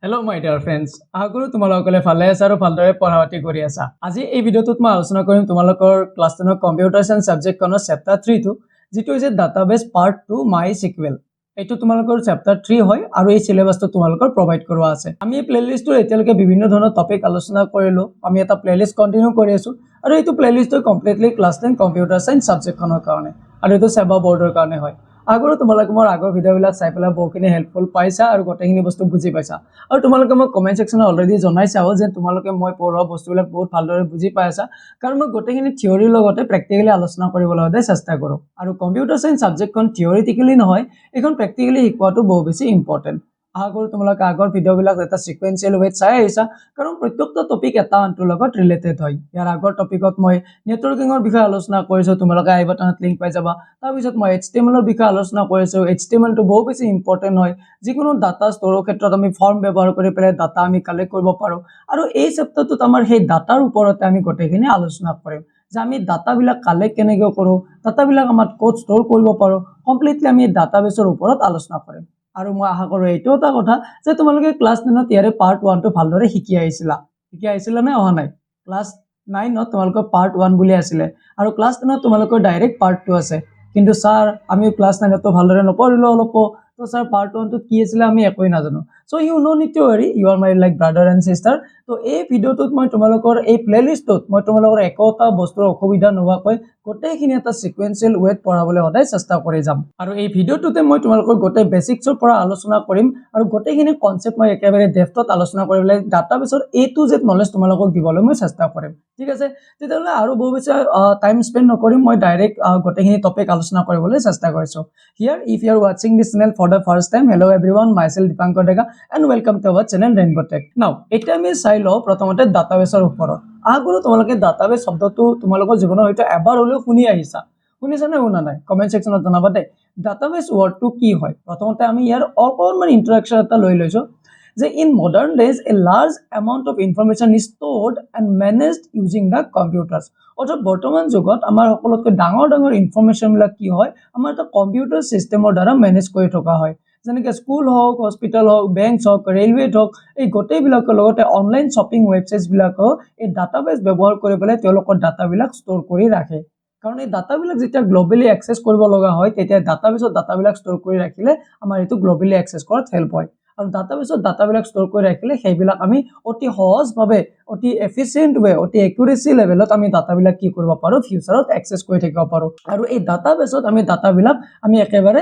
Hello my dear friends. আগৰো তোমালোকলে ভালে আছে আৰু ভালদৰে পঢ়াপাতি কৰি আছা। আজি এই ভিডিঅ'টোত মই আলোচনা কৰিম তোমালোকৰ ক্লাছ 10 কম্পিউটাৰ সায়েন্স সাবজেক্টখনৰ চেপ্টাৰ 3 টো যেটো হৈছে ডাটাবেস পাৰ্ট 2 MySQL। এইটো তোমালোকৰ চেপ্টাৰ 3 হয় আৰু এই সিলেবাসটো তোমালোকৰ প্ৰভাইড কৰোৱা আছে। আমি এই প্লেলিষ্টৰ এতিয়ালৈকে বিভিন্ন ধৰণৰ টপিক আলোচনা কৰিলো। আমি এটা প্লেলিষ্ট কন্টিনিউ কৰি আছো আৰু এইটো প্লেলিষ্টটো কমপ্লিটলি ক্লাছ 10 কম্পিউটাৰ সায়েন্স সাবজেক্টখনৰ কাৰণে আৰু এইটো সেবা বৰ্ডৰ কাৰণে হয়। আগৰো তোমালোকে মোৰ আগৰ ভিডিঅ'বিলাক চাই পেলাই বহুখিনি হেল্পফুল পাইছা আৰু গোটেইখিনি বস্তু বুজি পাইছা আৰু তোমালোকে মই কমেন্ট সেকশনত অলৰেডি জনাইছাও যে তোমালোকে মই পঢ়োৱা বস্তুবিলাক বহুত ভালদৰে বুজি পাইছা কাৰণ মই গোটেইখিনি থিওৰিৰ লগতে প্ৰ্যাকটিক্যালি আলোচনা কৰিবলৈ চেষ্টা কৰো আৰু কম্পিউটাৰ সায়েন্স সাবজেক্টখন থিওৰিটিক্যালি নহয় এখন প্ৰ্যাকটিক্যালি শিকোৱাটো বহুত বেছি ইম্পৰ্টেন্ট। আগৰ তোমালোকে আগৰ ভিডিঅ'বিলাক এটা সিকুৱেন্সিয়েল ৱেত চাই আহিছা কাৰণ প্ৰত্যেকটা টপিক এটা আনটোৰ লগত ৰিলেটেড হয়। ইয়াৰ আগৰ টপিকত মই নেটৱৰ্কিংৰ বিষয়ে আলোচনা কৰিছো, তোমালোকে আই বাটনত লিংক পাই যাবা। তাৰ পিছত মই HTML ৰ বিষয়ে আলোচনা কৰিছো। HTML টো বহুত বেছি ইম্পৰ্টেন্ট হয়, যিকোনো ডাটা ষ্টৰৰ ক্ষেত্ৰত আমি ফৰ্ম ব্যৱহাৰ কৰি পেলাই ডাটা আমি কালেক্ট কৰিব পাৰো আৰু এই চেপ্টাৰটোত আমাৰ সেই ডাটাৰ ওপৰতে আমি গোটেইখিনি আলোচনা কৰিম যে আমি ডাটাবিলাক কালেক্ট কেনেকৈ কৰো, ডাটাবিলাক আমাৰ ক'ত ষ্টৰ কৰিব পাৰো, কমপ্লিটলি আমি ডাটাবেছৰ ওপৰত আলোচনা কৰিম। আৰু মই আশা কৰো এইটো এটা কথা যে তোমালোকে ক্লাছ 9ত ইয়াৰে পাৰ্ট 1 টো ভালদৰে শিকি আহিছিলা নে অহা নাই? ক্লাছ 9ত তোমালোকৰ পাৰ্ট 1 বুলি আছিল আৰু ক্লাছ 10ত তোমালোকৰ ডাইৰেক্ট পাৰ্ট 2 আছে। কিন্তু স্যাৰ আমি ক্লাছ 9ত তো ভালদৰে নপঢ়িলো অলপ তো স্যাৰ পাৰ্ট 1 টো কি আছিল আমি একোই নাজানো। So you no need to worry, you are my like brother and sister. তো এই ভিডিওটোত মই তোমালোকৰ এই প্লেলিষ্টত মই তোমালোকৰ একোটা বস্তুৰ অসুবিধা নোহোৱাকৈ গোটেইখিনি এটা সিকুৱেন্সিয়েল ৱেত পঢ়াবলৈ সদায় চেষ্টা কৰি যাম আৰু এই ভিডিওটোতে মই তোমালোকৰ গোটেই বেসিক্সৰ পৰা আলোচনা কৰিম আৰু গোটেইখিনি কনসেপ্ট মই একেবাৰে ডেপথত আলোচনা কৰিবলৈ ডাটাবেছৰ A to Z নলেজ তোমালোকক দিবলৈ মই চেষ্টা কৰিম। ঠিক আছে, তেতিয়াহলে আৰু বহু বেছি টাইম স্পেন্ড নকৰিম, মই ডাইৰেক্ট গোটেইখিনি টপিক আলোচনা কৰিবলৈ চেষ্টা কৰিছো। Here if you are watching this channel for the first time, hello everyone, myself Dipankar Dega and welcome to our channel Rainbow Tech. Now এটা আমি চাই লও প্ৰথমতে ডাটাবেছৰ ওপৰত। আগৰো তোমালোকে ডাটাবেছ শব্দটো তোমালোকৰ জীৱনত হয়তো এবাৰ হলেও শুনিছা নে শুনা নাই? কমেন্ট সেকশনত জনাবা দে। ডাটাবেছ ওয়ার্ডটো কি হয়? প্ৰথমতে আমি ইয়াৰ অকনমান ইন্ট্ৰোডাকশন এটা লৈ লৈছো যে in modern days a large amount of information is stored and managed using the computers. অৰ্থাৎ বৰ্তমান যুগত আমাৰ সকলোতকৈ ডাঙৰ ইনফৰমেশন বিলাক কি হয় আমাৰ এটা কম্পিউটাৰ সিস্টেমৰ দ্বাৰা মেনেজ কৰি থকা হয়। যেনেকৈ স্কুল হওক, হস্পিটাল হওক, বেংক হওক, ৰেলৱে হওক, এই গোটেইবিলাকৰ লগতে অনলাইন শ্বপিং ৱেবসাইটছ বিলাকো এই ডাটাবেছ ব্যৱহাৰ কৰি পেলাই তেওঁলোকৰ ডাটাবিলাক ষ্টৰ কৰি ৰাখে। কাৰণ এই ডাটাবিলাক যেতিয়া গ্লোবালি এক্সেস কৰিব লগা হয় তেতিয়া ডাটাবেছত ডাটাবিলাক ষ্টৰ কৰি ৰাখিলে আমাৰ এটো গ্লোবালি এক্সেস কৰাত হেল্প হয় আৰু ডাটাবেছত ডাটাবিলাক ষ্টৰ কৰি ৰাখিলে সেইবিলাক আমি অতি সহজভাৱে, অতি এফিচিয়েন্ট ৱে, অতি একুৰেসি লেভেলত আমি ডাটাবিলাক কি কৰিব পাৰো ফিউচাৰত এক্সেস কৰি থাকিব পাৰো আৰু এই ডাটাবেছত আমি ডাটাবিলাক আমি একেবাৰে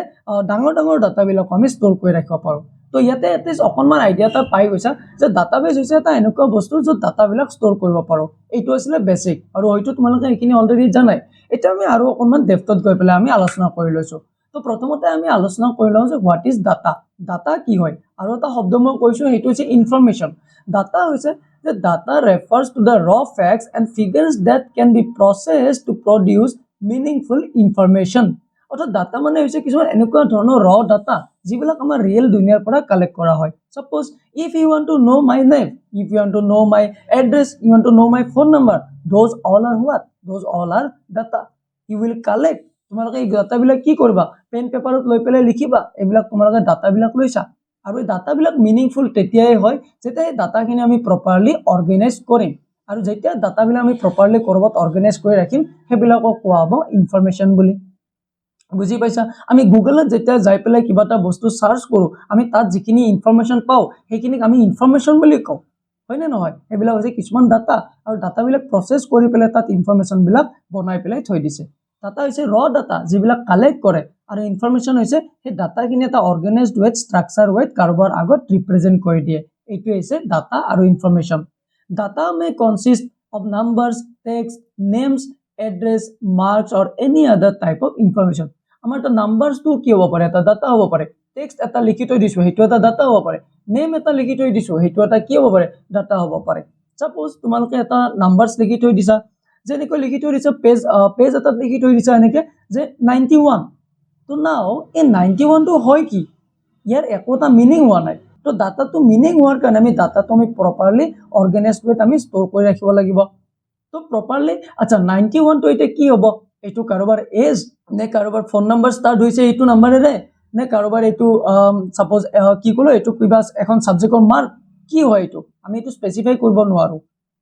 ডাঙৰ ডাটাবিলাক আমি ষ্টৰ কৰি ৰাখিব পাৰো। তো ইয়াতে এটলিষ্ট অকনমান আইডিয়া এটা পাই গৈছা যে ডাটাবেছ হৈছে এটা এনেকুৱা বস্তু য'ত ডাটাবিলাক ষ্টৰ কৰিব পাৰো। এইটো আছিল বেসিক আৰু হয়তো তোমালোকে এইখিনি অলৰেডি জানাই। এটা আমি আৰু অকনমান ডেপথত গৈ পেলাই আমি আলোচনা কৰি লৈছো। তো প্ৰথমতে আমি আলোচনা কৰি লওঁ যে হোৱাট ইজ ডাটা। ডাটা কি হয়? আৰু এটা শব্দ মই কৈছো সেইটো হৈছে ইনফৰমেশন। ডাটা হৈছে যে data refers to the raw facts and figures that can be processed to produce meaningful information. অৰ্থাৎ ডাটা মানে হৈছে কিছুমান এনেকুৱা ধৰণৰ ৰ ডাটা যিবিলাক আমাৰ ৰিয়েল দুনিয়াৰ পৰা কালেক্ট কৰা হয়। Suppose if you want to know my name, if you want to know my address, you want to know my phone number, those all are what? Those all are data. You will collect. তোমালোকে এই ডাটাবিলাক কি কৰিবা? PAN পেপাৰত লৈ পেলাই লিখিবা। এইবিলাক তোমালোকে ডাটাবিলাক লৈছা আৰু এই ডাটাবিলাক মিনিংফুল তেতিয়াই হয় যেতিয়া এই ডাটাখিনি আমি প্ৰপাৰলি অৰ্গানাইজ কৰিম আৰু যেতিয়া ডাটাবিলাক আমি প্ৰপাৰলি কৰবাত অৰ্গানাইজ কৰি ৰাখিম সেইবিলাকক কোৱা হ'ব ইনফৰমেশন বুলি। বুজি পাইছা? আমি গুগলত যেতিয়া যাই পেলাই কিবা এটা বস্তু সার্চ কৰো আমি তাত যিখিনি ইনফৰমেশন পাও সেইখিনিক আমি ইনফৰমেশন বুলি কওঁ, হয় নে নহয়? এইবিলাক হৈছে কিছুমান ডাটা আৰু ডাটাবিলাক প্ৰসেস কৰি পেলাই তাত ইনফৰমেশন বিলাক বনাই পেলাই থৈ দিছে। ডাটা হৈছে ৰ ডাটা যিবিলাক কালেক্ট কৰে আৰু ইনফৰমেশন হৈছে সেই ডাটাখিনি এটা অৰ্গানাইজড ৱেত, স্ট্ৰাকচাৰ ৱেত কাৰোবাৰ আগত ৰিপ্ৰেজেন্ট কৰি দিয়ে। এইটো হৈছে ডাটা আৰু information. Data may consist of numbers, text, names, address, marks or any other type of information. আমাৰ এটা নাম্বাৰস টো কি হ'ব পাৰে? এটা ডাটা হ'ব পাৰে। টেক্সট এটা লিখি থৈ দিছো সেইটো এটা ডাটা হ'ব পাৰে। নেম এটা লিখি থৈ দিছো সেইটো এটা কি হ'ব পাৰে? ডাটা হ'ব পাৰে। সাপোজ তোমালোকে এটা নাম্বাৰস লিখি থৈ দিছা, যেনেকৈ লিখি থৈ দিছা পেজ এটা লিখি থৈ দিছা এনেকৈ যে 91। তো নাও এই 91 টো হয় কি? ইয়াৰ একোটা মিনিং হোৱা নাই। তো ডাটাটো মিনিং হোৱাৰ কাৰণে আমি ডাটাটো আমি প্ৰপাৰলি অৰ্গানাইজড ৱেত আমি ষ্টৰ কৰি ৰাখিব লাগিব। তো প্ৰপাৰলি আচ্ছা 91 টো এটা কি হ'ব? এইটো কাৰোবাৰ এজ নে কাৰোবাৰ ফোন নাম্বাৰ স্টাৰ্ট হৈছে এইটো নাম্বাৰেৰে নে কাৰোবাৰ এইটো সাপোজ কি কলো এইটো কিবা এখন সাবজেক্টৰ মাৰ্ক কি হয় এইটো আমি এইটো স্পেচিফাই কৰিব নোৱাৰো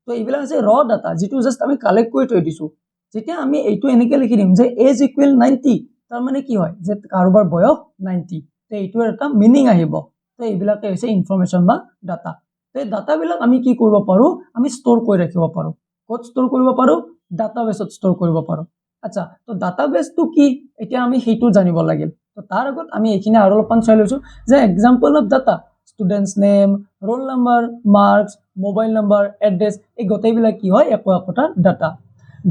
তো এইবিলাক আছে ৰ ডাটা যেটো জাস্ট আমি কালেক্ট কৰি থৈ দিছো যেতিয়া আমি এইটো এনেকৈ লিখি দিম যে এজ ইকুৱেল 90 তাৰ মানে কি হয় যে কাৰোবাৰ বয়স 90 তো এইটো এটা মিনিং আহিব তো এইবিলাকে হৈছে ইনফৰমেশন বা ডাটা তো এই ডাটাবিলাক আমি কি কৰিব পাৰো আমি ষ্ট'ৰ কৰি ৰাখিব পাৰো ক'ত ষ্ট'ৰ কৰিব পাৰো ডাটাবেছত ষ্ট'ৰ কৰিব পাৰো আচ্ছা তো ডাটাবেছটো কি এতিয়া আমি সেইটো জানিব লাগিল তো তাৰ আগত আমি এইখিনি আৰু অলপমান চাই লৈছো যে example of data students name roll number marks mobile number address এই গোটেইবিলাক কি হয় একোটা ডাটা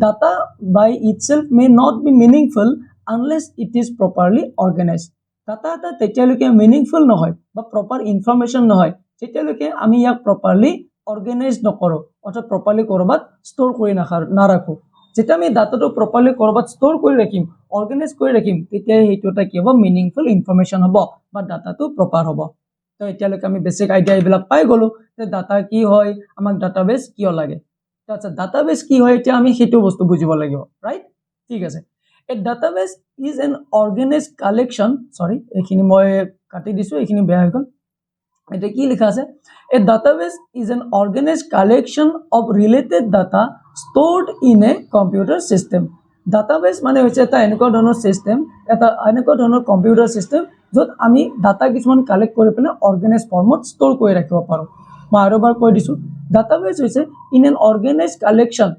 data by itself may not be meaningful unless it is properly organized data এটা তেতিয়ালৈকে meaningful নহয় বা proper information নহয় তেতিয়ালৈকে আমি ইয়াক properly organize নকৰো অৰ্থাৎ properly কৰবাত store কৰি নাৰাখো যেতিয়া আমি ডাটাটো properly কৰবাত store কৰি ৰাখিম organize কৰি ৰাখিম তেতিয়া সেইটো এটা কি হ'ব meaningful information হ'ব বা ডাটাটো proper হ'ব তো এতিয়ালৈকে আমি বেসিক আইডিয়া এইবিলাক পাই গলো যে ডাটা কি হয় আমাক ডাটাবেস কিয় লাগে আচ্ছা ডাটাবেস কি হয় এতিয়া আমি হেতু বস্তু বুজিব লাগিব রাইট ঠিক আছে a database is an organised collection sorry এখিনি মই কাটি দিছো এখিনি বেয়া হৈ গল এটা কি লেখা আছে a database is an organised collection of related data stored in a computer system database মানে হৈছে এটা এনেকুৱা ধৰণৰ সিস্টেম এটা এনেকুৱা ধৰণৰ কম্পিউটাৰ সিস্টেম য'ত আমি ডাটা কিছুমান কালেক্ট কৰি পেলাই অৰ্গানাইজ ফৰ্মত ষ্ট'ৰ কৰি ৰাখিব পাৰো মই আৰু এবাৰ কৈ দিছো database is in an organized collection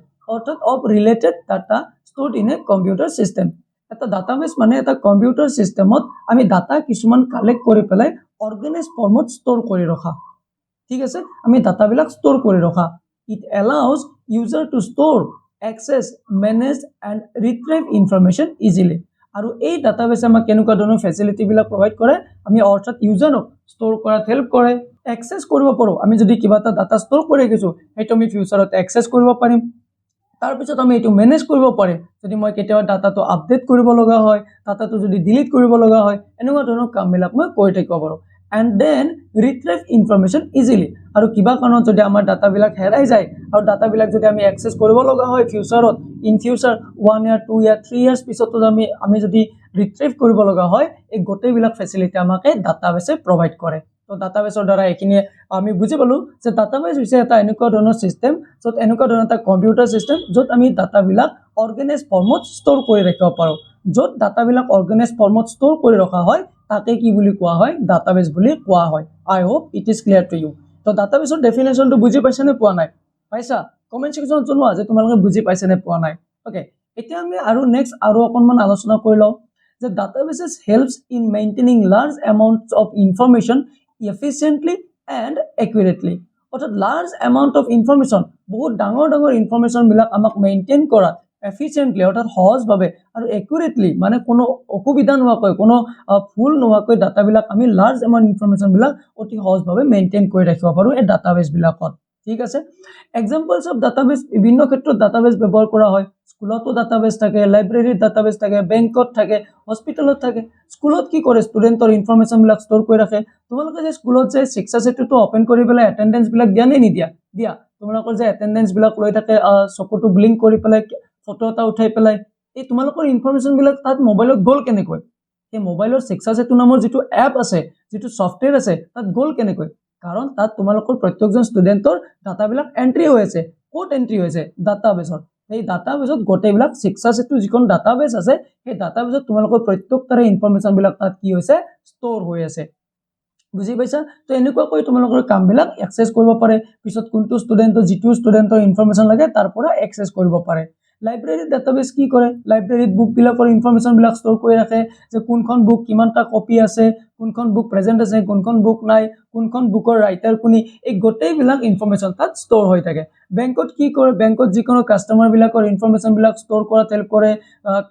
of related data stored in a computer system এটা database মানে এটা কম্পিউটাৰ সিস্টেমত আমি ডাটা কিছুমান কালেক্ট কৰি পেলাই অৰ্গানাইজ ফৰ্মত ষ্ট'ৰ কৰি ৰখা ঠিক আছে আমি ডাটাবিলাক ষ্ট'ৰ কৰি ৰখা it allows user to store access manage and retrieve information easily আৰু এই ডাটাবেস আমাক কেনেকুৱা ধৰণৰ ফেসিলিটি বিলাক প্ৰভাইড কৰে আমি অৰ্থাৎ ইউজাৰক ষ্ট'ৰ কৰাত হেল্প কৰে এক্সেস কৰিব পাৰো আমি যদি কিবা এটা ডাটা ষ্ট'ৰ কৰি ৰাখিছো সেইটো আমি ফিউচাৰত এক্সেস কৰিব পাৰিম তাৰ পিছত আমি এটো মেনেজ কৰিব পাৰিম যদি মই কেতিয়াবা ডাটাটো আপডেট কৰিব লগা হয় ডাটাটো যদি ডিলিট কৰিব লগা হয় এনেকুৱা ধৰণৰ কামবিলাক মই কৰি থাকিব পাৰো and then retrieve information easily আৰু কিবা কাৰণত যদি আমাৰ ডাটাবিলাক হেৰাই যায় আৰু ডাটাবিলাক যদি আমি এক্সেস কৰিব লগা হয় ফিউচাৰত in future 1 year 2 year 3 years পিছতো আমি যদি ৰিট্ৰিভ কৰিব লগা হয় এই গোটেইবিলাক ফেসিলিটি আমাকে ডাটাবেসে প্ৰভাইড কৰে তো ডাটাবেসৰ দ্বাৰা এখিনি আমি বুজি পালো যে ডাটাবেস হৈছে এটা এনেকুৱা ধৰণৰ সিস্টেম য'ত এনেকুৱা ধৰণৰ এটা কম্পিউটাৰ সিস্টেম য'ত আমি ডাটাবিলাক অৰ্গানাইজ ফৰ্মত ষ্ট'ৰ কৰি ৰাখিব পাৰো য'ত ডাটাবিলাক অৰ্গানাইজ ফৰ্মত ষ্ট'ৰ কৰি ৰখা হয় তাকে কি বুলি কোৱা হয় ডাটাবেস বুলি কোৱা হয় I hope it is clear to you তো ডাটাবেসৰ ডেফিনেশনটো বুজি পাইছা নে পোৱা নাই পাইছা কমেন্ট সেকশনত জনোৱা যে তোমালোকে বুজি পাইছা নে পোৱা নাই ওকে এতিয়া আমি আৰু নেক্সট আৰু অকনমান আলোচনা কৰি লওঁ যে databases helps in maintaining large amounts of information efficiently and accurately অর্থাৎ লার্জ অ্যামাউন্ট অফ ইনফরমেশন বহুত ডাঙৰ ইনফৰমেশন বিলাক আমাক মেইনটেইন কৰা এফিশিয়েন্টলি অৰ্থাৎ সহজভাৱে আৰু একুৰেটলি মানে কোনো অসুবিধা নোহোৱাকৈ কোনো ভুল নোহোৱাকৈ ডাটা বিলাক আমি লাৰ্জ অ্যামাউন্ট ইনফৰমেশন বিলাক অতি সহজভাৱে মেইনটেইন কৰি ৰাখিব পাৰো এই ডাটাবেস বিলাকত ঠিক আছে এক্সাম্পলস অফ ডাটাবেস বিভিন্ন ক্ষেত্ৰত ডাটাবেস ব্যৱহাৰ কৰা হয় স্কুলতো ডাটাবেস থাকে লাইব্ৰেৰীত ডাটাবেস থাকে বেংকত থাকে হস্পিটেলত থাকে স্কুলত কি কৰে ষ্টুডেন্টৰ ইনফৰমেশন বিলাক ষ্ট'ৰ কৰি ৰাখে তোমালোকে যে স্কুলত যে শিক্ষা সেতুটো ওপেন কৰি পেলাই এটেন্ডেন্স বিলাক দিয়া নে নিদিয়া দিয়া তোমালোকৰ যে এটেন্ডেন্স বিলাক লৈ থাকে চকুটো ব্লিংক কৰি পেলাই ফটো এটা উঠাই পেলাই এই তোমালোকৰ ইনফৰমেশন বিলাক তাত মোবাইলত গল কেনেকৈ এই মোবাইলৰ শিক্ষা সেতু নামৰ যেটো এপ আছে যেটো সফটওয়্যাৰ আছে তাত গল কেনেকৈ কাৰণ তাত তোমালোকৰ প্ৰত্যেকজন ষ্টুডেন্টৰ ডাটাবিলাক এন্ট্ৰি হৈ আছে কোড এন্ট্ৰি হৈছে ডাটাবেসত এই ডাটাবেসত গোটেইবিলাক শিক্ষা সেতু যিখন ডাটাবেস আছে এই ডাটাবেসত তোমালোকৰ প্ৰত্যেকটাৰে ইনফৰমেশন বিলাক তাত কি হৈছে ষ্ট'ৰ হৈ আছে বুজি পাইছা তো এনেকুৱা কৈ তোমালোকৰ কামবিলাক এক্সেস কৰিব পাৰে পিছত কোনটো ষ্টুডেন্টৰ যিটো ষ্টুডেন্টৰ ইনফৰমেশন লাগে তাৰ পৰা এক্সেস কৰিব পাৰে লাইব্ৰেৰী ডাটাবেস কি কৰে লাইব্ৰেৰীত বুক বিলাকৰ ইনফৰমেশন বিলাক ষ্ট'ৰ কৰি ৰাখে যে কোনখন বুক কিমানটা কপি আছে কোনখন বুক প্ৰেজেন্ট আছে কোনখন বুক নাই কোনখন বুকৰ ৰাইটাৰ কোনি এই গোটেইবিলাক ইনফৰমেশন তাত ষ্ট'ৰ হৈ থাকে বেংকত কি কৰে বেংকত যিকোনো কাস্টমাৰ বিলাকৰ ইনফৰমেশন বিলাক ষ্ট'ৰ কৰাত হেল্প কৰে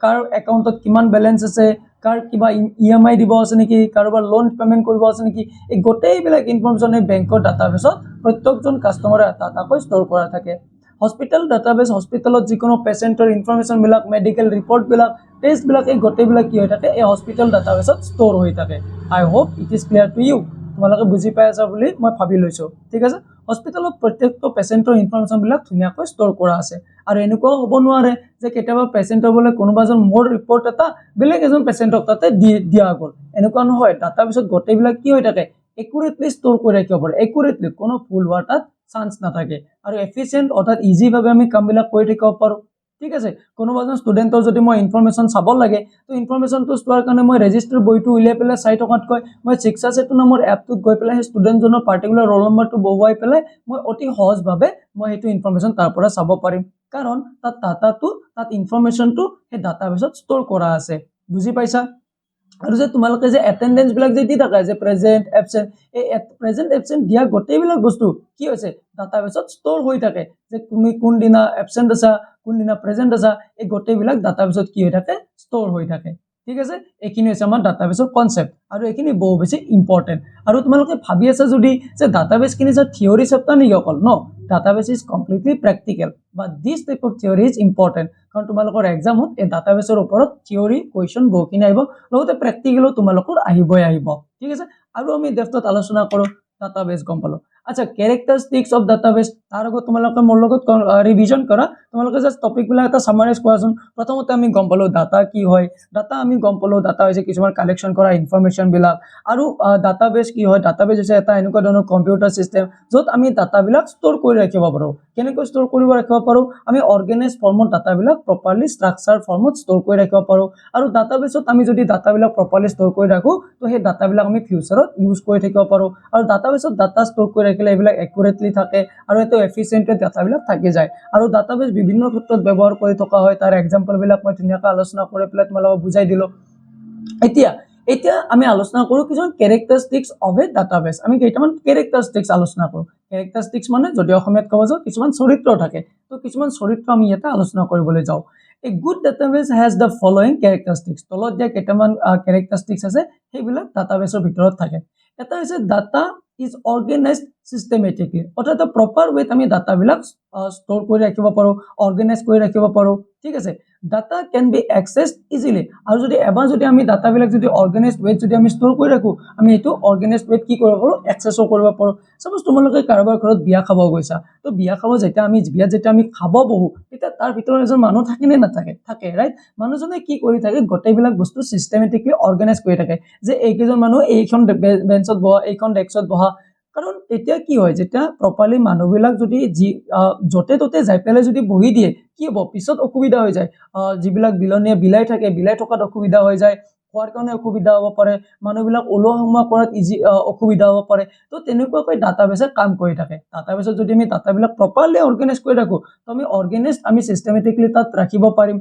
কাৰ একাউন্টত কিমান বেলেন্স আছে কাৰ কিবা ইএমআই দিব আছে নেকি কাৰোবাৰ লোন পেমেন্ট কৰিব আছে নেকি এই গোটেইবিলাক ইনফৰমেশন এই বেংকৰ ডাটাবেসত প্ৰত্যেকজন কাস্টমাৰে তাকৈ ষ্ট'ৰ কৰা থাকে হস্পিটেল ডাটাবেস হস্পিটেলত যিকোনো পেশেন্টৰ ইনফৰমেশন বিলাক মেডিকেল ৰিপৰ্ট বিলাক টেষ্ট বিলাক এই গোটেইবিলাক কি হৈ থাকে এই হস্পিটেল ডাটাবেসত ষ্ট'ৰ হৈ থাকে I hope it is clear to you তোমালোকে বুজি পাই আছা বুলি মই ভাবি লৈছো ঠিক আছে হস্পিটেলত প্ৰত্যেকটো পেশেন্টৰ ইনফৰমেশন বিলাক ধুনিয়াকৈ ষ্ট'ৰ কৰা আছে আৰু এনেকুৱাও হ'ব নোৱাৰে যে কেতিয়াবা পেশেন্টৰ বলে কোনোবাজন মোৰ ৰিপৰ্ট এটা বেলেগ এজন পেশেন্টক তাতে দিয়া গল এনেকুৱা নহয় ডাটাবেসত গোটেইবিলাক কি হৈ থাকে একুৰেটলি ষ্ট'ৰ কৰি ৰাখিব পাৰোঁ একুৰেটলি কোনো ভুল হোৱাৰ তাত চান্স নাথাকে আৰু এফিচিয়েণ্ট অৰ্থাৎ ইজিভাৱে আমি কামবিলাক কৰি থাকিব পাৰোঁ ঠিক আছে কোনোবা এজন ষ্টুডেণ্টৰ যদি মই ইনফৰমেশ্যন চাব লাগে তো ইনফৰমেশ্যনটো চোৱাৰ কাৰণে মই ৰেজিষ্টাৰ বহিটো উলিয়াই পেলাই চাই থকাতকৈ মই শিক্ষাসেতু নামৰ এপটোত গৈ পেলাই সেই ষ্টুডেণ্টজনৰ পাৰ্টিকুলাৰ ৰোল নম্বৰটো বহুৱাই পেলাই মই অতি সহজভাৱে মই সেইটো ইনফৰমেশ্যন তাৰ পৰা চাব পাৰিম কাৰণ তাত ডাটাটো তাত ইনফৰমেশ্যনটো সেই ডাটাবেছত ষ্ট'ৰ কৰা আছে বুজি পাইছা আৰু যে তোমালোকে যে এটেন্ডেন্স বিলাক যে দি থাকা যে প্ৰেজেন্ট এবসেন্ট এই প্ৰেজেন্ট এবসেন্ট দিয়া গোটেইবিলাক বস্তু কি হৈছে ডাটাবেছত ষ্ট'ৰ হৈ থাকে যে তুমি কোন দিনা এবসেন্ট আছা কোন দিনা প্ৰেজেন্ট আছা এই গোটেইবিলাক ডাটাবেছত কি হৈ থাকে ষ্ট'ৰ হৈ থাকে ঠিক আছে এইখিনি হৈছে আমাৰ ডাটাবেছৰ কনসেপ্ট আৰু এইখিনি বহু বেছি ইম্পৰ্টেন্ট আৰু তোমালোকে ভাবি আছা যদি যে ডাটাবেছ কিনি যে থিওৰি চেপ্টাৰ নেকি অকল ন database is completely practical but this type of theory is important কাৰণ তোমালোকৰ এক্সামত এই ডাটাবেছৰ ওপৰত থিওৰি কুৱেশ্যন বহুখিনি আহিব লগতে প্ৰেক্টিকেলো তোমালোকৰ আহিবই আহিব ঠিক আছে আৰু আমি ডেফটত আলোচনা কৰোঁ ডাটাবেছ গম পালো আচ্ছা ক্যাৰেক্টাৰিষ্টিক্স অফ ডাটাবেছ তাৰ আগত তোমালোকে মোৰ লগত ৰিভিজন কৰা তোমালোকে জাস্ট টপিকবিলাক এটা সামাৰাইজ কৰাচোন প্ৰথমতে আমি গম পালো ডাটা কি হয় ডাটা আমি গম পালো ডাটা হৈছে কিছুমান কালেকশ্যন কৰা ইনফৰমেশ্যন বিলাক আৰু ডাটাবেছ কি হয় ডাটাবেছ হৈছে এটা এনেকুৱা ধৰণৰ কম্পিউটাৰ সিস্টেম য'ত আমি ডাটাবিলাক ষ্ট'ৰ কৰি ৰাখিব পাৰোঁ কেনেকৈ ষ্ট'ৰ কৰিব ৰাখিব পাৰোঁ আমি অৰ্গেনাইজ ফৰ্মত ডাটাবিলাক প্ৰপাৰলি ষ্ট্ৰাকচাৰ ফৰ্মত ষ্ট'ৰ কৰি ৰাখিব পাৰোঁ আৰু ডাটাবেছত আমি যদি ডাটাবিলাক প্ৰপাৰলি ষ্ট'ৰ কৰি ৰাখো তো সেই ডাটাবিলাক আমি ফিউচাৰত ইউজ কৰি থাকিব পাৰোঁ আৰু ডাটাবেছত ডাটা ষ্ট'ৰ কৰি ৰাখিলে এইবিলাক একুৰেটলি থাকে আৰু এটো এফিচিয়েন্টলি ডাটাবিলাক থাকি যায় আৰু ডাটাবেছ বিভিন্ন ক্ষেত্ৰত ব্যৱহাৰ কৰি থকা হয় তাৰ এক্সাম্পলবিলাক মই ধুনীয়াকৈ আলোচনা কৰি পেলাই তোমালোকক বুজাই দিলোঁ এতিয়া আমি আলোচনা কৰো কিছুমান ক্যাৰেক্টাৰিষ্টিক্স অফ এ ডাটাবেছ আমি কেইটামান ক্যাৰেক্টাৰিষ্টিক্স আলোচনা কৰো ক্যাৰেক্টাৰিষ্টিক্স মানে যদি অসমীয়াত ক'ব যাওঁ কিছুমান চৰিত্ৰ থাকে তো কিছুমান চৰিত্ৰ আমি ইয়াতে আলোচনা কৰিবলৈ যাওঁ A good database has the following characteristics তলত যে কেইটামান characteristics আছে সেইবিলাক ডাটাবেছৰ ভিতৰত থাকে এটা হৈছে ডাটা is organized systematically অৰ্থাৎ প্ৰপাৰ ৱেত আমি ডাটাবিলাক ষ্ট'ৰ কৰি ৰাখিব পাৰোঁ অৰ্গেনাইজ কৰি ৰাখিব পাৰোঁ ঠিক আছে data can B accessed easily আৰু যদি এবাৰ যদি আমি ডাটাবিলাক যদি অৰ্গেনাইজড ৱেত যদি আমি ষ্ট'ৰ কৰি ৰাখো আমি এইটো অৰ্গেনাইজড ৱেত কি কৰিব পাৰোঁ এক্সেসো কৰিব পাৰোঁ সাপোজ তোমালোকে কাৰোবাৰ ঘৰত বিয়া খাব গৈছা তো বিয়া খাব যেতিয়া আমি খাব বহু তেতিয়া তাৰ ভিতৰত এজন মানুহ থাকে নে নাথাকে থাকে ৰাইট মানুহজনে কি কৰি থাকে গোটেইবিলাক বস্তু সিস্টেমেটিকলি অৰ্গেনাইজ কৰি থাকে যে এইকেইজন মানুহ এইখন বেঞ্চত বহা এইখন ডেস্কত বহা কাৰণ তেতিয়া কি হয় যেতিয়া প্ৰপাৰলি মানুহবিলাক যদি যতে ততে যাই পেলাই যদি বহি দিয়ে কি হ'ব পিছত অসুবিধা হৈ যায় যিবিলাক বিলনীয়া বিলাই থাকে বিলাই থকাত অসুবিধা হৈ যায় খোৱাৰ কাৰণে অসুবিধা হ'ব পাৰে মানুহবিলাক ওলোৱা সোমোৱা কৰাত ইজি অসুবিধা হ'ব পাৰে তো তেনেকুৱাকৈ ডাটাবেছে কাম কৰি থাকে ডাটাবেছত যদি আমি ডাটাবিলাক প্ৰপাৰলি অৰ্গেনাইজ কৰি ৰাখো তো আমি সিস্টেমেটিকলি তাত ৰাখিব পাৰিম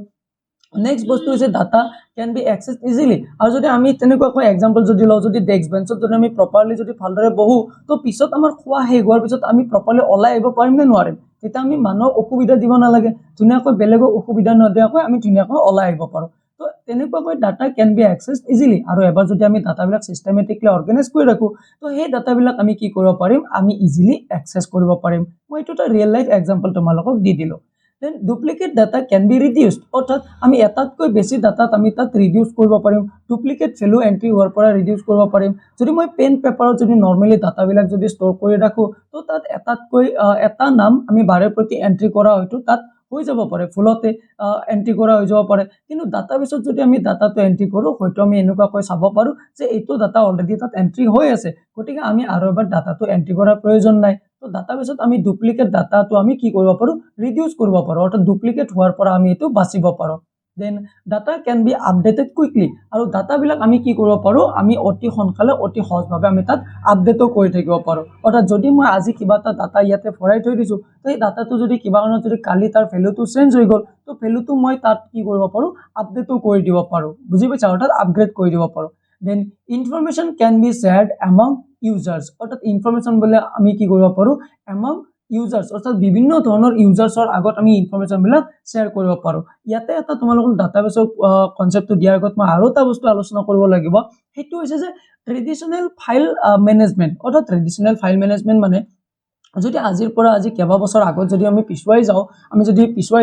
নেক্সট বস্তু হৈছে data can B accessed easily আৰু যদি আমি তেনেকুৱাকৈ এক্সাম্পল যদি লওঁ যদি ডেস্ক বেঞ্চত যদি আমি প্ৰপাৰলি যদি ভালদৰে বহো তো পিছত আমাৰ খোৱা শেষ হোৱাৰ পিছত আমি প্ৰপাৰলি ওলাই আহিব পাৰিম নে নোৱাৰিম তেতিয়া আমি মানুহক অসুবিধা দিব নালাগে ধুনীয়াকৈ বেলেগক অসুবিধা নদিয়াকৈ আমি ধুনীয়াকৈ ওলাই আহিব পাৰোঁ তো তেনেকুৱাকৈ data can B accessed easily আৰু এবাৰ যদি আমি ডাটাবিলাক সিস্টেমেটিকলি অৰ্গেনাইজ কৰি ৰাখো তো সেই ডাটাবিলাক আমি কি কৰিব পাৰিম আমি ইজিলি অ্যাক্সেস কৰিব পাৰিম মই এইটো এটা ৰিয়েল লাইফ এক্সাম্পল তোমালোকক দি দিলোঁ then duplicate data can be reduced অৰ্থাৎ আমি এটাতকৈ বেছি ডাটাত আমি তাত ৰিডিউস কৰিব পাৰিম ডুপ্লিকেট ভ্যালু এন্ট্ৰি হোৱাৰ পৰা ৰিডিউস কৰিব পাৰিম যদি মই পেন পেপাৰত যদি নৰমালি ডাটাবিলাক যদি ষ্ট'ৰ কৰি ৰাখো তো তাত এটাতকৈ এটা নাম আমি বাৰে প্ৰতি এন্ট্ৰি কৰা হয়তো তাত হৈ যাব পাৰে ফুলতে এন্ট্ৰি কৰা হৈ যাব পাৰে কিন্তু ডাটাবেছত যদি আমি ডাটাটো এন্ট্ৰি কৰো হয়তো আমি এনেকুৱাকৈ চাব পাৰো যে এইটো ডাটা অলৰেডি তাত এন্ট্ৰি হৈ আছে গতিকে আমি আৰু এবাৰ ডাটাটো এন্ট্ৰি কৰাৰ প্ৰয়োজন নাই তো ডাটাবেছত আমি ডুপ্লিকেট ডাটাটো আমি কি কৰিব পাৰো ৰিডিউস কৰিব পাৰো অৰ্থাৎ ডুপ্লিকেট হোৱাৰ পৰা আমি এটো বাচিব পাৰো then data can be updated quickly আৰু ডাটাবিলাক আমি কি কৰিব পাৰো আমি অতি সোনকালে অতি সহজভাৱে আমি তাত আপডেটো কৰি থাকিব পাৰো অৰ্থাৎ যদি মই আজি কিবা এটা ডাটা ইয়াতে ভৰাই থৈ দিছো তো এই ডাটাটো যদি কিবা কাৰণত যদি কালি তাৰ ভ্যালুটো চেঞ্জ হৈ গ'ল তো ভ্যালুটো মই তাত কি কৰিব পাৰো আপডেটো কৰি দিব পাৰো বুজি পাইছা অৰ্থাৎ আপগ্ৰেড কৰি দিব পাৰো then information can be shared among users অৰ্থাৎ ইনফৰমেশন বলে আমি কি কৰিব পাৰো among users অৰ্থাৎ বিভিন্ন ধৰণৰ ইউজাৰ্ছৰ আগত আমি ইনফৰমেশন বিলাক শেয়াৰ কৰিব পাৰো ইয়াতে এটা তোমালোকৰ ডাটাবেছৰ কনসেপ্টটো দিয়াৰ আগত মই আৰু এটা বস্তু আলোচনা কৰিব লাগিব হেতু হৈছে যে ট্ৰেডিশনাল ফাইল মেনেজমেন্ট অৰ্থাৎ ট্ৰেডিশনাল ফাইল মেনেজমেন্ট মানে যদি আজিৰ পৰা আজি কেবা বছৰ আগত যদি আমি পিছুৱাই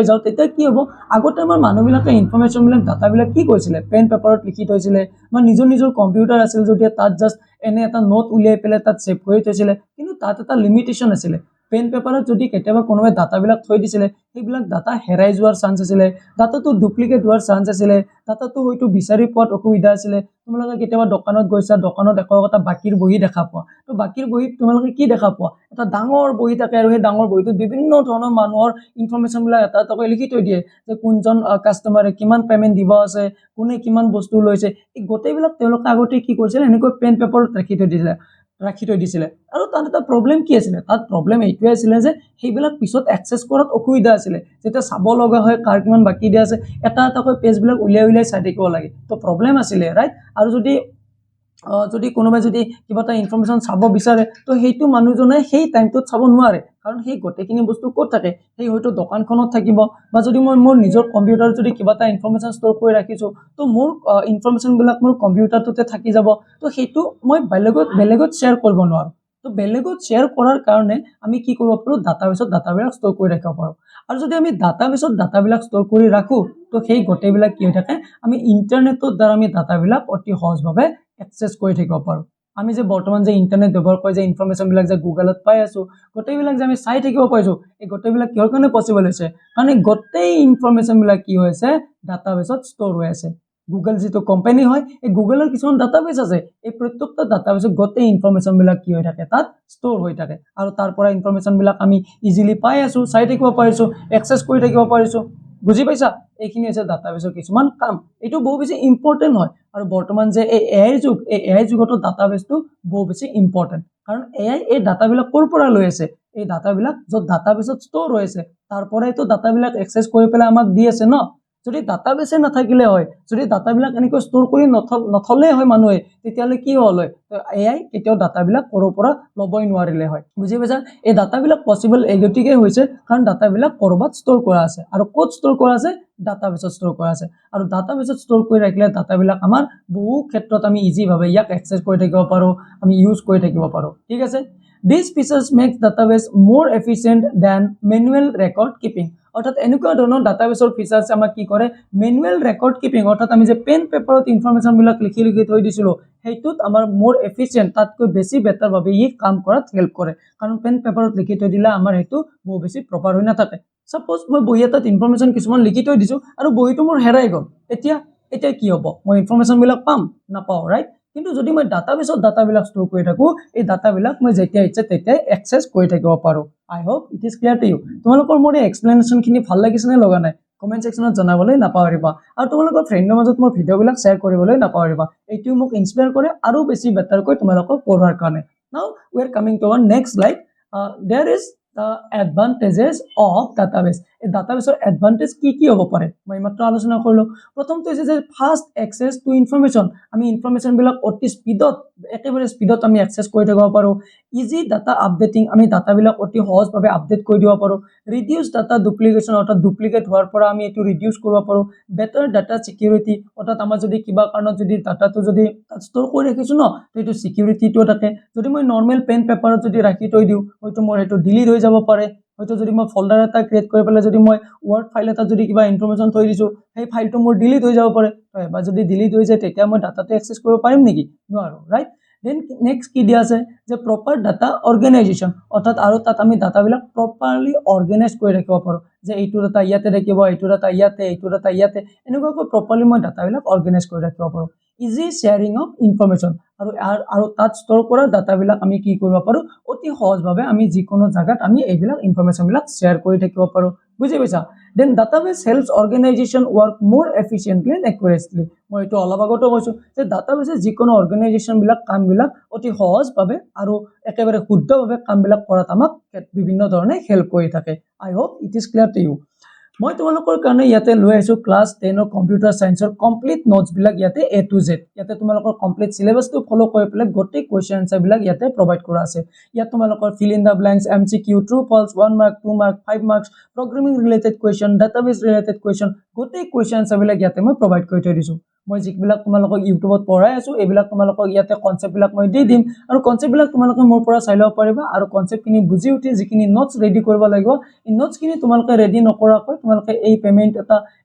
যাওঁ তেতিয়া কি হ'ব আগতে আমাৰ মানুহবিলাকে ইনফৰমেশন বিলাক ডাটাবিলাক কি কৰিছিলে পেন পেপাৰত লিখি থৈছিলে বা নিজৰ কম্পিউটাৰ আছিল যদি তাত জাস্ট এনে এটা নোট উলিয়াই পেলাই তাত সেভ কৰি থৈছিলে কিন্তু তাত এটা লিমিটেশন আছিল পেন পেপাৰত যদি কেতিয়াবা কোনোবাই ডাটাবিলাক থৈ দিছিলে সেইবিলাক ডাটা হেৰাই যোৱাৰ চান্স আছিলে ডাটাটো ডুপ্লিকেট হোৱাৰ চান্স আছিলে ডাটাটো হয়তো বিচাৰি পোৱাত অসুবিধা আছিলে তোমালোকে কেতিয়াবা দোকানত গৈছা দোকানত একো এটা বাকিৰ বহি দেখা পোৱা তো বাকিৰ বহিত তোমালোকে কি দেখা পোৱা এটা ডাঙৰ বহি থাকে আৰু সেই ডাঙৰ বহিটোত বিভিন্ন ধৰণৰ মানুহৰ ইনফৰমেশ্যনবিলাক এটা এটাকৈ লিখি থৈ দিয়ে যে কোনজন কাষ্টমাৰে কিমান পেমেণ্ট দিব আছে কোনে কিমান বস্তু লৈছে এই গোটেইবিলাক তেওঁলোকে আগতে কি কৰিছিল এনেকৈ পেন পেপাৰত ৰাখি থৈ দিছিলে আৰু তাত এটা প্ৰব্লেম কি আছিলে তাত প্ৰব্লেম এইটোৱে আছিলে যে সেইবিলাক পিছত একচেছ কৰাত অসুবিধা আছিলে যেতিয়া চাব লগা হয় কাৰ কিমান বাকি দিয়া আছে এটা এটাকৈ পেজবিলাক উলিয়াই চাই থাকিব লাগে তো প্ৰব্লেম আছিলে ৰাইট আৰু যদি কোনোবাই যদি কিবা এটা ইনফৰমেশ্যন চাব বিচাৰে তো সেইটো মানুহজনে সেই টাইমটোত চাব নোৱাৰে কাৰণ সেই গোটেইখিনি বস্তু ক'ত থাকে সেই হয়তো দোকানখনত থাকিব বা যদি মই মোৰ নিজৰ কম্পিউটাৰত যদি কিবা এটা ইনফৰমেশ্যন ষ্ট'ৰ কৰি ৰাখিছোঁ তো মোৰ ইনফৰমেশ্যনবিলাক মোৰ কম্পিউটাৰটোতে থাকি যাব তো সেইটো মই বেলেগত শ্বেয়াৰ কৰিব নোৱাৰোঁ তো বেলেগত শ্বেয়াৰ কৰাৰ কাৰণে আমি কি কৰিব পাৰোঁ ডাটাবেছত ডাটাবিলাক ষ্ট'ৰ কৰি ৰাখিব পাৰোঁ আৰু যদি আমি ডাটাবেছত ডাটাবিলাক ষ্ট'ৰ কৰি ৰাখোঁ তো সেই গোটেইবিলাক কি হৈ থাকে আমি ইণ্টাৰনেটৰ দ্বাৰা আমি ডাটাবিলাক অতি সহজভাৱে একচেছ কৰি থাকিব পাৰোঁ আমি যে বৰ্তমান যে ইণ্টাৰনেট ব্যৱহাৰ কৰি যে ইনফৰমেশ্যনবিলাক যে গুগলত পাই আছোঁ গোটেইবিলাক যে আমি চাই থাকিব পাৰিছোঁ এই গোটেইবিলাক কিহৰ কাৰণে পচিবল হৈছে কাৰণ এই গোটেই ইনফৰমেশ্যনবিলাক কি হৈছে ডাটাবেছত ষ্ট'ৰ হৈ আছে গুগল যিটো কোম্পানী হয় এই গুগলৰ কিছুমান ডাটাবেছ আছে এই প্ৰত্যেকটা ডাটাবেছত গোটেই ইনফৰমেশ্যনবিলাক কি হৈ থাকে তাত ষ্ট'ৰ হৈ থাকে আৰু তাৰ পৰা ইনফৰমেশ্যনবিলাক আমি ইজিলি পাই আছোঁ চাই থাকিব পাৰিছোঁ একচেছ কৰি থাকিব পাৰিছোঁ বুজি পাইছা এইখিনি হৈছে ডাটাবেছৰ কিছুমান কাম এইটো বহু বেছি ইম্পৰ্টেণ্ট হয় আৰু বৰ্তমান যে এই এআই যুগতো ডাটাবেছটো বহু বেছি ইম্পৰ্টেণ্ট কাৰণ এআই এই ডাটাবিলাক ক'ৰ পৰা লৈ আছে এই ডাটাবিলাক য'ত ডাটাবেছত ষ্ট'ৰ হৈ আছে তাৰ পৰাইতো ডাটাবিলাক একচেছ কৰি পেলাই আমাক দি আছে ন যদি ডাটাবেছে নাথাকিলে হয় যদি ডাটাবিলাক এনেকৈ ষ্ট'ৰ কৰি নথলে হয় মানুহে তেতিয়াহ'লে কি হ'ল হয় এআই কেতিয়াও ডাটাবিলাক ক'ৰ পৰা ল'বই নোৱাৰিলে হয় বুজি পাইছা এই ডাটাবিলাক পচিবল এই গতিকে হৈছে কাৰণ ডাটাবিলাক ক'ৰবাত ষ্ট'ৰ কৰা আছে আৰু ক'ত ষ্ট'ৰ কৰা আছে ডাটাবেছত ষ্ট'ৰ কৰা আছে আৰু ডাটাবেছত ষ্ট'ৰ কৰি ৰাখিলে ডাটাবিলাক আমাৰ বহু ক্ষেত্ৰত আমি ইজিভাৱে ইয়াক একচেছ কৰি থাকিব পাৰোঁ আমি ইউজ কৰি থাকিব পাৰোঁ ঠিক আছে These features make database more efficient than manual record keeping অৰ্থাৎ এনেকুৱা ধৰণৰ ডাটাবেছৰ ফিচাৰ্ছ আমাক কি কৰে মেনুৱেল ৰেকৰ্ড কিপিং অৰ্থাৎ আমি যে পেন পেপাৰত ইনফৰমেশ্যনবিলাক লিখি থৈ দিছিলোঁ সেইটোত আমাৰ মোৰ এফিচিয়েণ্ট তাতকৈ বেছি বেটাৰভাৱে ই কাম কৰাত হেল্প কৰে কাৰণ পেন পেপাৰত লিখি থৈ দিলে আমাৰ সেইটো বহু বেছি প্ৰপাৰ হৈ নাথাকে সাপোজ মই বহি এটাত ইনফৰমেশ্যন কিছুমান লিখি থৈ দিছোঁ আৰু বহিটো মোৰ হেৰাই গ'ল এতিয়া কি হ'ব মই ইনফৰমেশ্যনবিলাক পাম নাপাওঁ ৰাইট কিন্তু যদি মই ডাটাবেছত ডাটাবিলাক ষ্ট'ৰ কৰি থাকোঁ এই ডাটাবিলাক মই যেতিয়া ইচ্ছা তেতিয়াই একচেছ কৰি থাকিব পাৰোঁ I hope it is clear to you তোমালোকৰ মোৰ এই এক্সপ্লেনেশ্যনখিনি ভাল লাগিছে নে লগা নাই কমেণ্ট ছেকশ্যনত জনাবলৈ নাপাহৰিবা আৰু তোমালোকৰ ফ্ৰেণ্ডৰ মাজত মোৰ ভিডিঅ'বিলাক শ্বেয়াৰ কৰিবলৈ নাপাহৰিবা এইটোৱে মোক ইনস্পায়াৰ কৰে আৰু বেছি বেটাৰকৈ তোমালোকক পঢ়াৰ কাৰণে now we are coming to our next like there is the advantages of database এই ডাটাবেছৰ এডভান্টেজ কি হ'ব পাৰে মই মাত্ৰ আলোচনা কৰিলোঁ প্ৰথমটো হৈছে যে ফাষ্ট এক্সেছ টু ইনফৰমেশ্যন আমি ইনফৰমেশ্যনবিলাক অতি একেবাৰে স্পীডত আমি এক্সেছ কৰি থাকিব পাৰোঁ ইজি ডাটা আপডেটিং আমি ডাটাবিলাক অতি সহজভাৱে আপডেট কৰি দিব পাৰোঁ ৰিডিউচ ডাটা ডুপ্লিকেশ্যন অৰ্থাৎ ডুপ্লিকেট হোৱাৰ পৰা আমি এইটো ৰিডিউচ কৰিব পাৰোঁ বেটাৰ ডাটা ছিকিউৰিটি অৰ্থাৎ আমাৰ যদি কিবা কাৰণত যদি ডাটাটো যদি ষ্ট'ৰ কৰি ৰাখিছোঁ ন সেইটো ছিকিউৰিটিটো থাকে যদি মই নৰ্মেল পেন পেপাৰত যদি ৰাখি থৈ দিওঁ হয়তো মোৰ সেইটো ডিলিট হৈ যাব পাৰে হয়তো যদি মই ফল্ডাৰ এটা ক্ৰিয়েট কৰি পেলাই যদি মই ৱৰ্ড ফাইল এটা যদি কিবা ইনফৰমেশ্যন থৈ দিছোঁ সেই ফাইলটো মোৰ ডিলিট হৈ যাব পাৰে বা যদি ডিলিট হৈ যায় তেতিয়া মই ডাটাটো এক্সেছ কৰিব পাৰিম নেকি নোৱাৰোঁ ৰাইট দেন নেক্সট কি দিয়া আছে যে প্ৰপাৰ ডাটা অৰ্গেনাইজেশ্যন অৰ্থাৎ আৰু তাত আমি ডাটাবিলাক প্ৰপাৰলি অৰ্গেনাইজ কৰি ৰাখিব পাৰোঁ যে এইটো ডাটা ইয়াতে ৰাখিব এইটো ডাটা ইয়াতে এনেকুৱাকৈ প্ৰপাৰলি মই ডাটাবিলাক অৰ্গেনাইজ কৰি ৰাখিব পাৰোঁ ইজি শ্বেয়াৰিং অফ ইনফৰমেশ্যন আৰু তাত ষ্ট'ৰ কৰা ডাটাবিলাক আমি কি কৰিব পাৰোঁ অতি সহজভাৱে আমি যিকোনো জাগাত আমি এইবিলাক ইনফৰমেশ্যনবিলাক শ্বেয়াৰ কৰি থাকিব পাৰোঁ বুজি পাইছা then database helps organisation work more efficiently and accurately মই এইটো অলপ আগতে কৈছোঁ যে ডাটাবেছে যিকোনো অৰ্গেনাইজেশ্যনবিলাক কামবিলাক অতি সহজভাৱে আৰু একেবাৰে শুদ্ধভাৱে কামবিলাক কৰাত আমাক বিভিন্ন ধৰণে হেল্প কৰি থাকে I hope it is clear to you মই তোমালোকৰ কাৰণে ইয়াতে লৈ আহিছোঁ ক্লাছ 10 কম্পিউটাৰ সায়েন্সৰ কমপ্লিট নোটছবিলাক ইয়াতে A to Z ইয়াতে তোমালোকৰ কমপ্লিট সিলেবাসটো ফলো কৰি পেলাই গোটেই কোৱেশ্চন আনসাৰবিলাক ইয়াতে প্ৰভাইড কৰা আছে ইয়াত তোমালোকৰ fill in the blanks MCQ true false 1 mark 2 mark 5 marks programming related question database related question গোটেই কোৱেশ্চন আনসাৰবিলাক ইয়াতে মই প্ৰভাইড কৰি থৈ দিছোঁ মই যিবিলাক তোমালোকক ইউটিউবত পঢ়াই আছোঁ এইবিলাক তোমালোকক ইয়াতে কনসেপ্টবিলাক মই দি দিম আৰু কনসেপ্টবিলাক তোমালোকে মোৰ পৰা চাই ল'ব পাৰিবা আৰু কনসেপ্টখিনি বুজি উঠি যিখিনি নোটছ ৰেডি কৰিব লাগিব এই নোটছখিনি তোমালোকে ৰেডি নকৰাকৈ তোমালোকে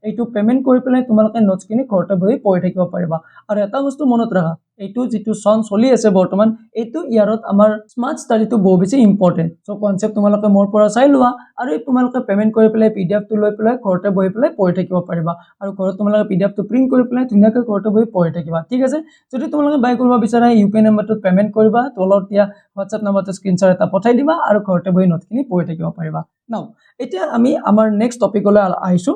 এইটো পেমেন্ট কৰি পেলাই তোমালোকে নোটছখিনি ঘৰতে বহি পঢ়ি থাকিব পাৰিবা আৰু এটা বস্তু মনত ৰাখা এইটো যিটো চন চলি আছে বৰ্তমান এইটো ইয়াৰত আমাৰ স্মাৰ্ট ষ্টাডিটো বহু বেছি ইম্পৰ্টেণ্ট চ' কনচেপ্ট তোমালোকে মোৰ পৰা চাই লোৱা আৰু এই তোমালোকে পেমেণ্ট কৰি পেলাই পিডিএফটো লৈ পেলাই ঘৰতে বহি পেলাই পঢ়ি থাকিব পাৰিবা আৰু ঘৰত তোমালোকে পিডিএফটো প্ৰিণ্ট কৰি পেলাই ধুনীয়াকৈ ঘৰতে বহি পঢ়ি থাকিবা ঠিক আছে যদি তোমালোকে বাই কৰিব বিচাৰা ইউপিআই নম্বৰটোত পেমেণ্ট কৰিবা তলত দিয়া হোৱাটছএপ নম্বৰটো স্ক্ৰীনশ্বট এটা পঠাই দিবা আৰু ঘৰতে বহি নোটখিনি পঢ়ি থাকিব পাৰিবা নাও এতিয়া আমি আমাৰ নেক্সট টপিকলৈ আহিছোঁ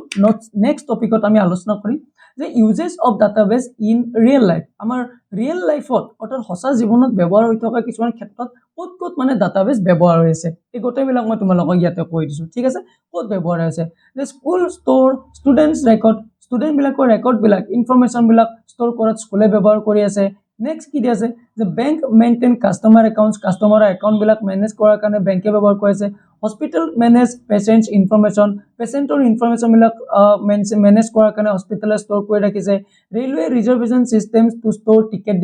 নেক্সট টপিকত আমি আলোচনা কৰিম যে uses of database in real life আমাৰ ৰিয়েল লাইফত অৰ্থাৎ সঁচা জীৱনত ব্যৱহাৰ হৈ থকা কিছুমান ক্ষেত্ৰত ক'ত মানে ডাটাবেছ ব্যৱহাৰ হৈ আছে এই গোটেইবিলাক মই তোমালোকক ইয়াতে কৈ দিছোঁ ঠিক আছে ক'ত ব্যৱহাৰ হৈ আছে যে স্কুল ষ্ট'ৰ ষ্টুডেণ্টছ ৰেকৰ্ড ষ্টুডেণ্টবিলাকৰ ৰেকৰ্ডবিলাক ইনফৰমেশ্যনবিলাক ষ্ট'ৰ কৰাত স্কুলে ব্যৱহাৰ কৰি আছে নেক্সট কি আছে যে বেংক মেইনটেইন কাষ্টমাৰ একাউণ্টবিলাক মেনেজ কৰাৰ কাৰণে বেংকে ব্যৱহাৰ কৰি আছে হস্পিটেল মেনেজ পেচেণ্টছ ইনফৰমেশ্যন পেচেণ্টৰ ইনফৰমেশ্যনবিলাক মেনেজ কৰাৰ কাৰণে হস্পিটেলে ষ্ট'ৰ কৰি ৰাখিছে railway reservation system to store ticket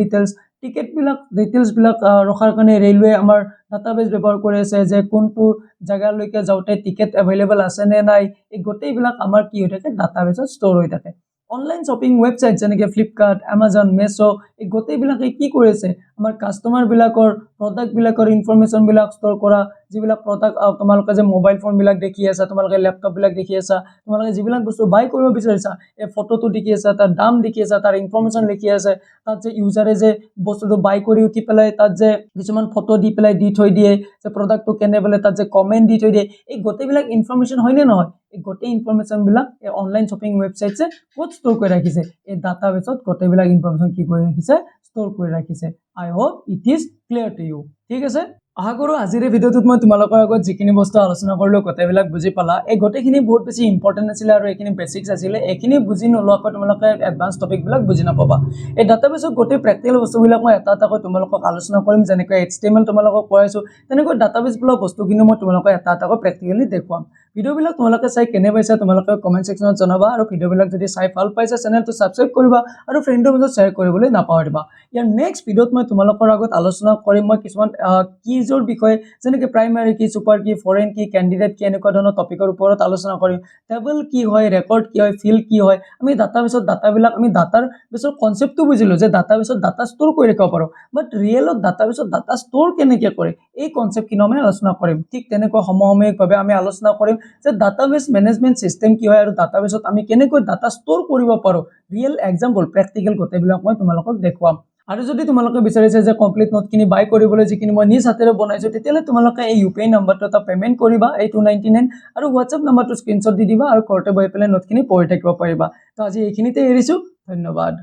ডিটেইলছবিলাক ৰখাৰ কাৰণে ৰেলৱে আমাৰ ডাটাবেছ ব্যৱহাৰ কৰি আছে যে কোনটো জেগালৈকে যাওঁতে টিকেট এভেইলেবল আছে নে নাই এই গোটেইবিলাক আমাৰ কি হৈ থাকে ডাটাবেছত ষ্ট'ৰ হৈ থাকে অনলাইন শ্বপিং ৱেবছাইট যেনেকৈ ফ্লিপকাৰ্ট এমাজন মেছ' এই গোটেইবিলাকে কি কৰি আছে আমাৰ কাষ্টমাৰবিলাকৰ প্ৰডাক্টবিলাকৰ ইনফৰমেশ্যনবিলাক ষ্ট'ৰ কৰা যিবিলাক প্ৰডাক্ট তোমালোকে যে মোবাইল ফোনবিলাক দেখি আছা তোমালোকে লেপটপবিলাক দেখি আছা তোমালোকে যিবিলাক বস্তু বাই কৰিব বিচাৰিছা এই ফটোটো দেখি আছা তাৰ দাম দেখি আছা তাৰ ইনফৰমেশ্যন লিখি আছে তাত যে ইউজাৰে যে বস্তুটো বাই কৰি উঠি পেলাই তাত যে কিছুমান ফটো দি পেলাই দি থৈ দিয়ে যে প্ৰডাক্টটো কেনে বোলে তাত যে কমেণ্ট দি থৈ দিয়ে এই গোটেইবিলাক ইনফৰমেশ্যন হয়নে নহয় এই গোটেই ইনফৰমেশ্যনবিলাক এই অনলাইন শ্বপিং ৱেবছাইটছে ক'ত ষ্ট'ৰ কৰি ৰাখিছে এই ডাটাবেছত গোটেইবিলাক ইনফৰমেশ্যন কি কৰি ৰাখিছে ষ্ট'ৰ কৰি ৰাখিছে I hope it is clear to you ঠিক আছে আশা কৰোঁ আজিৰ এই ভিডিঅ'টোত মই তোমালোকৰ আগত যিখিনি বস্তু আলোচনা কৰিলোঁ গোটেইবিলাক বুজি পালা এই গোটেইখিনি বহুত বেছি ইম্পৰ্টেণ্ট আছিলে আৰু এইখিনি বেছিক্স আছিলে এইখিনি বুজি নোলোৱাকৈ তোমালোকে এডভান্স টপিকবিলাক বুজি নাপাবা এই ডাটাবেছৰ গোটেই প্ৰেক্টিকেল বস্তুবিলাক মই এটা এটাকৈ তোমালোকক আলোচনা কৰিম যেনেকৈ HTML তোমালোকক কৰাইছোঁ তেনেকৈ ডাটাবেছবিলাক বস্তুখিনি মই তোমালোকক এটা এটাকৈ প্ৰেক্টিকেলি দেখুৱাম ভিডিঅ'বিলাক তোমালোকে চাই কেনে পাইছা তোমালোকে কমেণ্ট ছেকশ্যনত জনাবা আৰু ভিডিঅ'বিলাক যদি চাই ভাল পাইছা চেনেলটো ছাবস্ক্ৰাইব কৰিবা আৰু ফ্ৰেণ্ডৰ মাজত শ্বেয়াৰ কৰিবলৈ নাপাহৰিবা ইয়াৰ নেক্সট ভিডিঅ'ত মই তোমালোকৰ আগত আলোচনা কৰিম মই কিছুমান কিজৰ বিষয়ে যেনেকৈ প্ৰাইমাৰী কি ছুপাৰ কি ফৰেন কি কেণ্ডিডেট কি এনেকুৱা ধৰণৰ টপিকৰ ওপৰত আলোচনা কৰিম টেবল কি হয় ৰেকৰ্ড কি হয় ফিল্ড কি হয় আমি ডাটাবেছত ডাটাবিলাক আমি ডাটাৰ বেছৰ কনচেপ্টটো বুজিলোঁ যে ডাটাবেছত ডাটা ষ্ট'ৰ কৰি ৰাখিব পাৰোঁ বাট ৰিয়েলত ডাটাবেছত ডাটা ষ্ট'ৰ কেনেকৈ কৰে এই কনচেপ্টখিনি আমি আলোচনা কৰিম ঠিক তেনেকৈ সমসাময়িকভাৱে আমি আলোচনা কৰিম যে ডাটাবেছ মেনেজমেণ্ট ছিষ্টেম কি হয় আৰু ডাটাবেছত আমি কেনেকৈ ডাটা ষ্ট'ৰ কৰিব পাৰোঁ ৰিয়েল এক্সাম্পল প্ৰেক্টিকেল গোটেইবিলাক মই তোমালোকক দেখুৱাম আৰু যদি তোমালোকে বিচাৰিছে যে কমপ্লিট নোটখিনি বাই কৰিবলৈ যিখিনি মই নিজ হাতেৰে বনাইছোঁ তেতিয়াহ'লে তোমালোকে এই UPI নম্বৰটো এটা পে'মেণ্ট কৰিবা এই 299 আৰু হোৱাটছএপ নম্বৰটো স্ক্ৰীনশ্বট দি দিবা আৰু ঘৰতে বহি পেলাই নোটখিনি পঢ়ি থাকিব পাৰিবা তো আজি এইখিনিতে এৰিছোঁ ধন্যবাদ